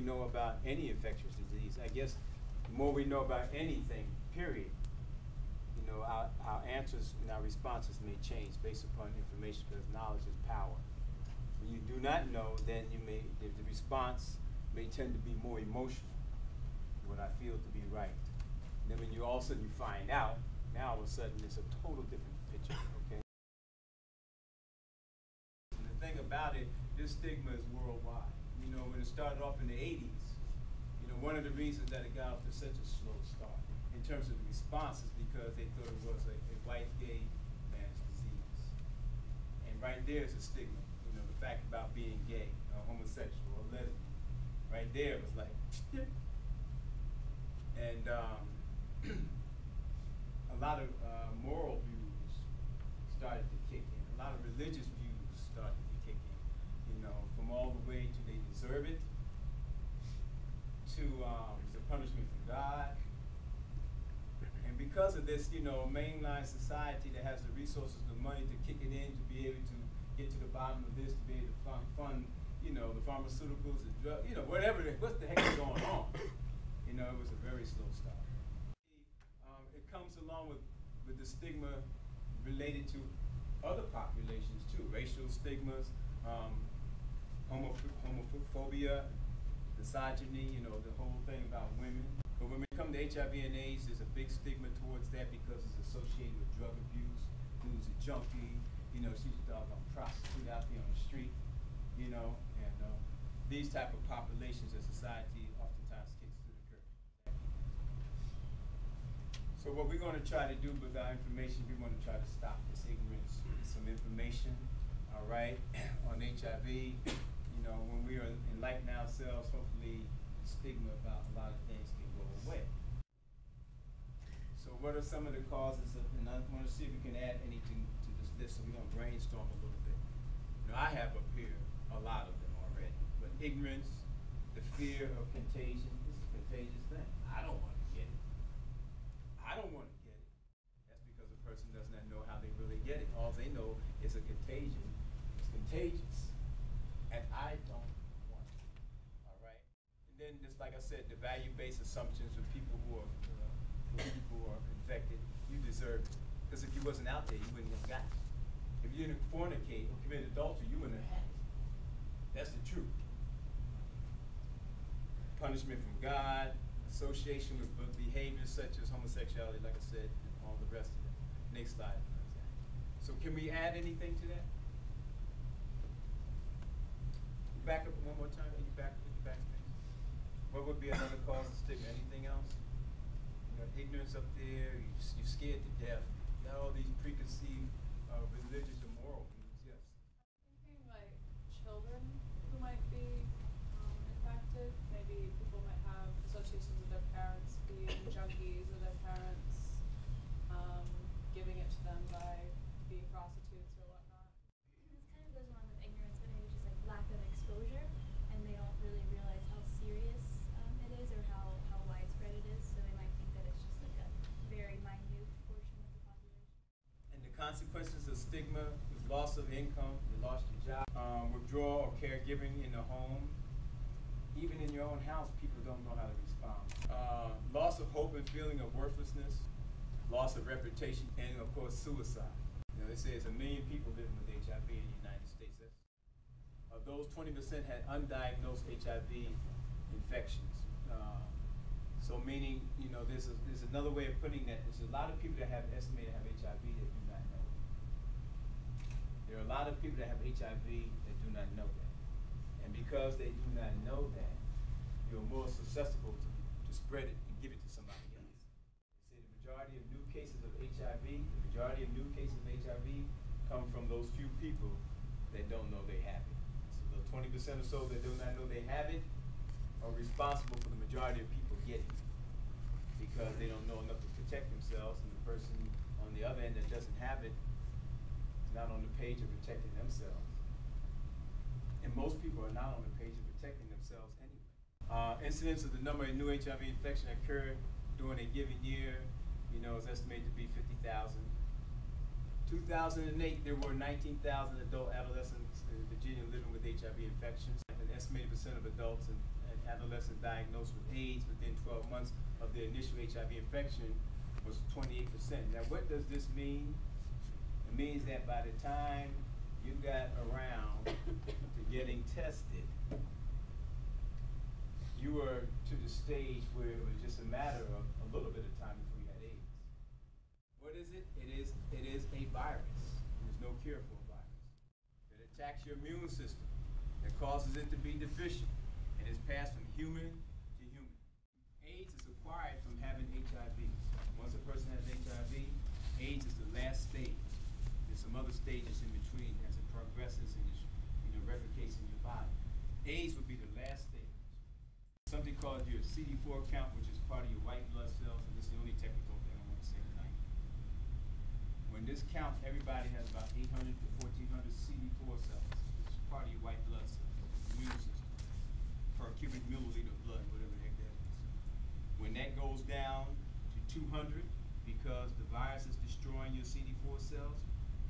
know about any infectious disease, I guess the more we know about anything, period, you know, our answers and our responses may change based upon information, because knowledge is power. When you do not know, then the response may tend to be more emotional, what I feel to be right. And then when you all of a sudden you find out, now all of a sudden it's a total different picture, okay? And the thing about it, this stigma is worldwide. You know, when it started off in the 80s, you know, one of the reasons that it got off to such a slow start in terms of the response is because they thought it was a white gay man's disease. And right there is a stigma, you know, the fact about being gay, or homosexual, or lesbian. Right there was like, and a lot of moral views started to kick in. A lot of religious views started to kick in. You know, from all the way to they deserve it, to the punishment from God. And because of this, you know, mainline society that has the resources, the money to kick it in, to be able to get to the bottom of this, to be able to fund, you know, the pharmaceuticals, the drugs, you know, whatever, what the heck is going on? You know, it was a very slow start. It comes along with the stigma related to other populations too, racial stigmas, homophobia, misogyny, you know, the whole thing about women. But when we come to HIV and AIDS, there's a big stigma towards that because it's associated with drug abuse. Who's a junkie, you know, she's a doggone prostitute out there on the street, you know, and these type of populations of society oftentimes kicks to the curb. So what we're going to try to do with our information, we want to try to stop this ignorance with some information, all right, on HIV. You know, when we are enlightening ourselves, hopefully the stigma about a lot of things can go away. So what are some of the causes of, and I want to see if we can add anything to this list, so we're going to brainstorm a little bit. You know, I have up here a lot of them already, but ignorance, the fear of contagion, this is a contagious thing. I don't want to get it. I don't want to get it. That's because a person does not know how they really get it. All they know is a contagion. It's contagious. And I don't want it. All right? And then, just like I said, the value-based assumptions of people who are infected, you deserve it. Because if you wasn't out there, you wouldn't have gotten it. If you didn't fornicate or commit adultery, you wouldn't have had it. That's the truth. Punishment from God, association with behaviors such as homosexuality, like I said, and all the rest of it. Next slide. So can we add anything to that? Back up one more time. Can you back space? What would be another cause of stigma? Anything else? You got ignorance up there. You're scared to death. You got all these preconceived religious and moral views. Yes. Thinking like children who might be impacted. Maybe people might have associations with their parents being junkies, or their parents giving it to them by being prostitutes or whatnot. This kind of goes along with ignorance, but maybe just like lack of exposure, and they don't really realize how serious it is, or how widespread it is, so they might think that it's just like a very minute portion of the population. And the consequences of stigma is loss of income, you lost your job, withdrawal or caregiving in the home. Even in your own house, people don't know how to respond. Loss of hope and feeling of worthlessness, loss of reputation, and of course suicide. You know, they say there's 1 million people living with HIV in the United States. Of those, 20% had undiagnosed HIV infections. So meaning, you know, there's another way of putting that. There's a lot of people that have estimated to have HIV that do not know. There are a lot of people that have HIV that do not know that. And because they do not know that, you're more susceptible to spread it and give it to somebody else. They say the majority of new cases of HIV, come from those few people that don't know they have it. So the 20% or so that do not know they have it are responsible for the majority of people getting it, because they don't know enough to protect themselves, and the person on the other end that doesn't have it is not on the page of protecting themselves. And most people are not on the page of protecting themselves anyway. Incidence of the number of new HIV infection occurred during a given year, you know, is estimated to be 50,000. 2008, there were 19,000 adult adolescents in Virginia living with HIV infections. An estimated percent of adults had adolescents diagnosed with AIDS within 12 months of their initial HIV infection was 28%. Now, what does this mean? It means that by the time you got around to getting tested, you were to the stage where it was just a matter of a little bit of time before you had AIDS. What is it? It is a virus. There's no cure for a virus. It attacks your immune system. It causes it to be deficient. And it's passed from human to human. AIDS is acquired from having HIV. Once a person has HIV, AIDS is the last stage. There's some other stages in between as it progresses and replicates in your body. AIDS would be the last stage. Something called your CD4 count, which is part of your white blood cells, and this is the only technical thing I want to say tonight. When this counts, everybody has about 800 to 1,400 CD4 cells, which is part of your white blood cells, immune system, per cubic milliliter of blood, whatever the heck that is. When that goes down to 200, because the virus is destroying your CD4 cells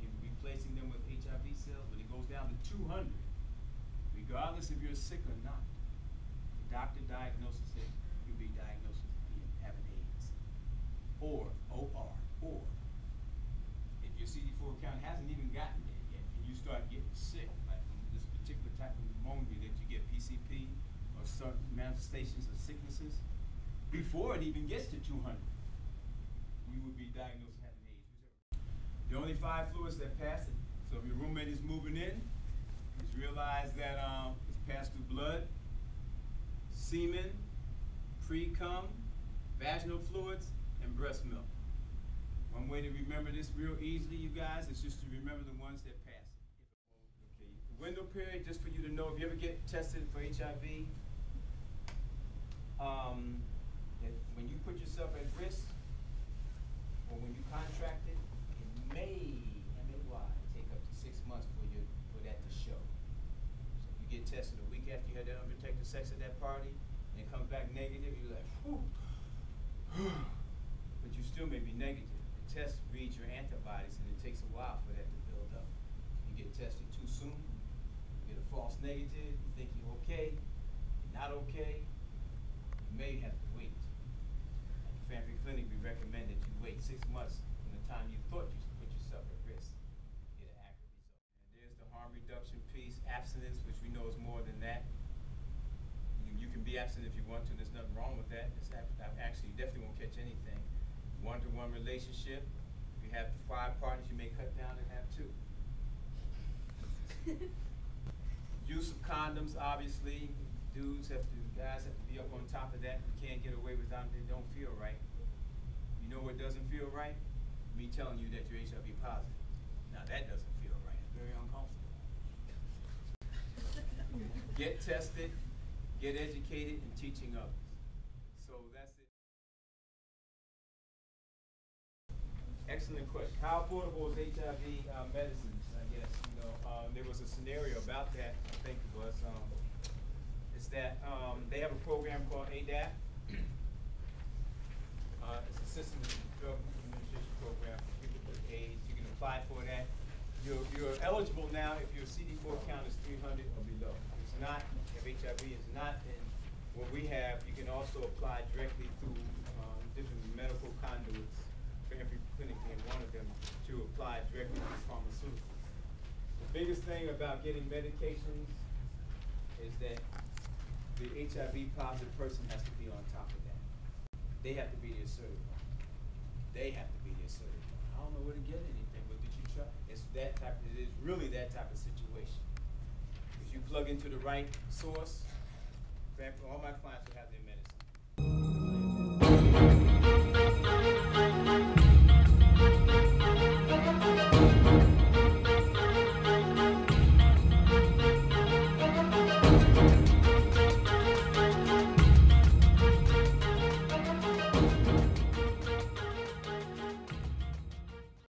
and replacing them with HIV cells, when it goes down to 200, regardless if you're sick or not, doctor diagnoses it, you'll be diagnosed with having AIDS. Or if your CD4 count hasn't even gotten there yet, and you start getting sick, like from this particular type of pneumonia that you get PCP, or certain manifestations of sicknesses, before it even gets to 200, you would be diagnosed with having AIDS. The only 5 fluids that pass it, so if your roommate is moving in, just realize that it's passed through blood, semen, pre-cum, vaginal fluids, and breast milk. One way to remember this real easily, you guys, is just to remember the ones that pass it. Okay. The window period, just for you to know, if you ever get tested for HIV, when you put yourself at risk, or when you contract it, it may, take up to 6 months for that to show. So if you get tested a week after you had that unprotected sex at that party, and it comes back negative, you're like, whew. But you still may be negative. The test reads your antibodies, and it takes a while for that to build up. You get tested too soon, you get a false negative, you think you're okay, you're not okay, you may have to wait. At the Family Clinic, we recommend that you wait 6 months from the time you thought you put yourself at risk to get an accurate result. And there's the harm reduction piece, abstinence, which we know is more than that. You can be absent if you want to. There's nothing wrong with that. Actually, you definitely won't catch anything. One-to-one relationship. If you have 5 partners, you may cut down and have 2. Use of condoms, obviously. Guys have to be up on top of that. You can't get away without it. They don't feel right. You know what doesn't feel right? Me telling you that you're HIV positive. Now that doesn't feel right. It's very uncomfortable. Get tested. Get educated, and teaching others. So that's it. Excellent question. How affordable is HIV medicines? I guess there was a scenario about that. I think it was. It's that they have a program called ADAP. It's a System Drug Administration program for people with AIDS. You can apply for that. You're eligible now if your CD4 count is 300 or below. It's not. If HIV is not, then what we have, you can also apply directly through different medical conduits, Family Clinic being one of them, to apply directly to pharmaceuticals. The biggest thing about getting medications is that the HIV positive person has to be on top of that. They have to be their certified. They have to be their certified. I don't know where to get anything, but did you try? It is really that type of situation. If you plug into the right source, all my clients will have their medicine.